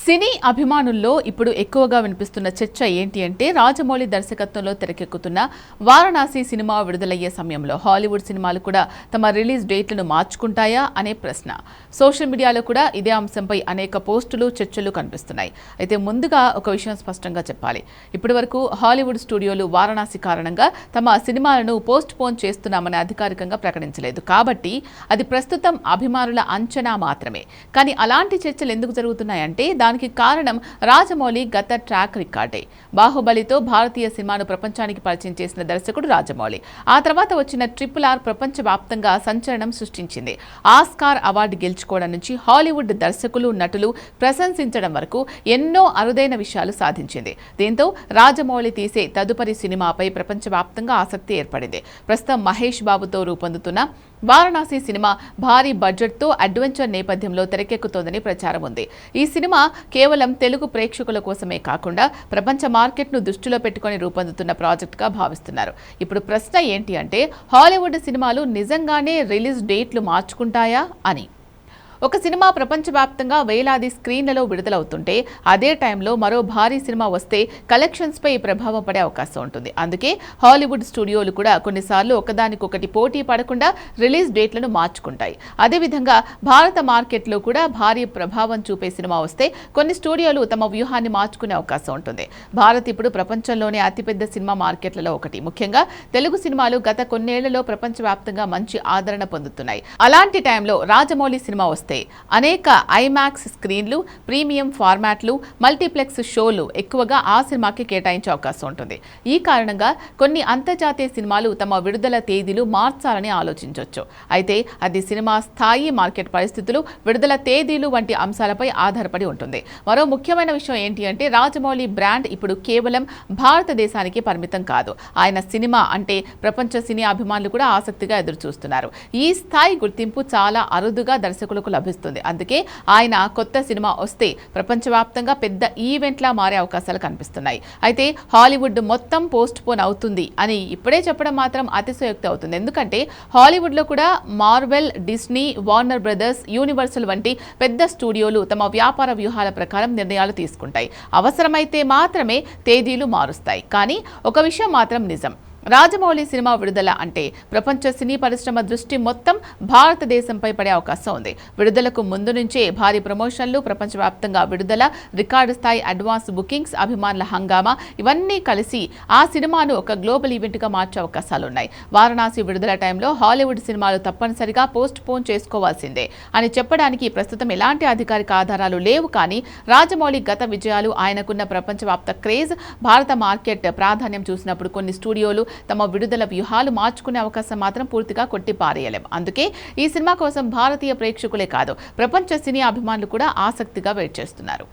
సినీ అభిమానుల్లో ఇప్పుడు ఎక్కువగా వినిపిస్తున్న చర్చ ఏంటి అంటే రాజమౌళి దర్శకత్వంలో తెరకెక్కుతున్న వారణాసి సినిమా విడుదలయ్యే సమయంలో హాలీవుడ్ సినిమాలు కూడా తమ రిలీజ్ డేట్లను మార్చుకుంటాయా అనే ప్రశ్న. సోషల్ మీడియాలో కూడా ఇదే అంశంపై అనేక పోస్టులు చర్చలు కనిపిస్తున్నాయి. అయితే ముందుగా ఒక విషయం స్పష్టంగా చెప్పాలి. ఇప్పటివరకు హాలీవుడ్ స్టూడియోలు వారణాసి కారణంగా తమ సినిమాలను పోస్ట్ పోన్ చేస్తున్నామని అధికారికంగా ప్రకటించలేదు. కాబట్టి అది ప్రస్తుతం అభిమానుల అంచనా మాత్రమే. కానీ అలాంటి చర్చలు ఎందుకు జరుగుతున్నాయంటే దానికి కారణం రాజమౌళి గత ట్రాక్ రికార్డే. బాహుబలితో భారతీయ సినిమాను ప్రపంచానికి పరిచయం చేసిన దర్శకుడు రాజమౌళి. ఆ తర్వాత వచ్చిన RRR ప్రపంచవ్యాప్తంగా సంచలనం సృష్టించింది. ఆస్కార్ అవార్డు గెలుచుకోవడం నుంచి హాలీవుడ్ దర్శకులు, నటులు ప్రశంసించడం వరకు ఎన్నో అరుదైన విషయాలు సాధించింది. దీంతో రాజమౌళి తీసే తదుపరి సినిమాపై ప్రపంచవ్యాప్తంగా ఆసక్తి ఏర్పడింది. ప్రస్తుతం మహేష్ బాబుతో రూపొందుతున్న వారణాసి సినిమా భారీ బడ్జెట్తో అడ్వెంచర్ నేపథ్యంలో తెరకెక్కుతోందని ప్రచారం ఉంది. ఈ సినిమా కేవలం తెలుగు ప్రేక్షకుల కోసమే కాకుండా ప్రపంచ మార్కెట్ను దృష్టిలో పెట్టుకుని రూపొందుతున్న ప్రాజెక్టుగా భావిస్తున్నారు. ఇప్పుడు ప్రశ్న ఏంటి అంటే హాలీవుడ్ సినిమాలు నిజంగానే రిలీజ్ డేట్లు మార్చుకుంటాయా అని. ఒక సినిమా ప్రపంచవ్యాప్తంగా వేలాది స్క్రీన్లలో విడుదలవుతుంటే అదే టైంలో మరో భారీ సినిమా వస్తే కలెక్షన్స్పై ప్రభావం పడే అవకాశం ఉంటుంది. అందుకే హాలీవుడ్ స్టూడియోలు కూడా కొన్నిసార్లు ఒకదానికొకటి పోటీ పడకుండా రిలీజ్ డేట్లను మార్చుకుంటాయి. అదేవిధంగా భారత మార్కెట్లో కూడా భారీ ప్రభావం చూపే సినిమా వస్తే కొన్ని స్టూడియోలు తమ వ్యూహాన్ని మార్చుకునే అవకాశం ఉంటుంది. భారత్ ఇప్పుడు ప్రపంచంలోనే అతిపెద్ద సినిమా మార్కెట్లలో ఒకటి. ముఖ్యంగా తెలుగు సినిమాలు గత కొన్నేళ్లలో ప్రపంచవ్యాప్తంగా మంచి ఆదరణ పొందుతున్నాయి. అలాంటి టైంలో రాజమౌళి సినిమా వస్తే అనేక ఐమాక్స్ స్క్రీన్లు, ప్రీమియం ఫార్మాట్లు, మల్టీప్లెక్స్ షోలు ఎక్కువగా ఆ సినిమాకి కేటాయించే అవకాశం ఉంటుంది. ఈ కారణంగా కొన్ని అంతర్జాతీయ సినిమాలు తమ విడుదల తేదీలు మార్చాలని ఆలోచించవచ్చు. అయితే అది సినిమా స్థాయి, మార్కెట్ పరిస్థితులు, విడుదల తేదీలు వంటి అంశాలపై ఆధారపడి ఉంటుంది. మరో ముఖ్యమైన విషయం ఏంటి అంటే రాజమౌళి బ్రాండ్ ఇప్పుడు కేవలం భారతదేశానికి పరిమితం కాదు. ఆయన సినిమా అంటే ప్రపంచ సినీ అభిమానులు కూడా ఆసక్తిగా ఎదురుచూస్తున్నారు. ఈ స్థాయి గుర్తింపు చాలా అరుదుగా దర్శకులకు లభిస్తుంది. అందుకే ఆయన కొత్త సినిమా వస్తే ప్రపంచవ్యాప్తంగా పెద్ద ఈవెంట్లా మారే అవకాశాలు కనిపిస్తున్నాయి. అయితే హాలీవుడ్ మొత్తం పోస్ట్ పోన్ అవుతుంది అని ఇప్పుడే చెప్పడం మాత్రం అతిశయోక్తి అవుతుంది. ఎందుకంటే హాలీవుడ్లో కూడా Marvel, Disney, Warner brothers, universal వంటి పెద్ద స్టూడియోలు తమ వ్యాపార వ్యూహాల ప్రకారం నిర్ణయాలు తీసుకుంటాయి. అవసరమైతే మాత్రమే తేదీలు మారుస్తాయి. కానీ ఒక విషయం మాత్రం నిజం, రాజమౌళి సినిమా విడుదల అంటే ప్రపంచ సినీ పరిశ్రమ దృష్టి మొత్తం భారతదేశంపై పడే అవకాశం ఉంది. విడుదలకు ముందు నుంచే భారీ ప్రమోషన్లు, ప్రపంచవ్యాప్తంగా విడుదల, రికార్డు స్థాయి అడ్వాన్స్ బుకింగ్స్, అభిమానుల హంగామా ఇవన్నీ కలిసి ఆ సినిమాను ఒక గ్లోబల్ ఈవెంట్గా మార్చే అవకాశాలున్నాయి. వారణాసి విడుదల టైంలో హాలీవుడ్ సినిమాలు తప్పనిసరిగా పోస్ట్ పోన్ చేసుకోవాల్సిందే అని చెప్పడానికి ప్రస్తుతం ఎలాంటి అధికారిక ఆధారాలు లేవు. కానీ రాజమౌళి గత విజయాలు, ఆయనకున్న ప్రపంచవ్యాప్త క్రేజ్, భారత మార్కెట్ ప్రాధాన్యం చూసినప్పుడు కొన్ని స్టూడియోలు తమ విడుదల వ్యూహాలు మార్చుకునే అవకాశం మాత్రం పూర్తిగా కొట్టిపారేయలేం. అందుకే ఈ సినిమా కోసం భారతీయ ప్రేక్షకులే కాదు, ప్రపంచ సినీ అభిమానులు కూడా ఆసక్తిగా వెయిట్ చేస్తున్నారు.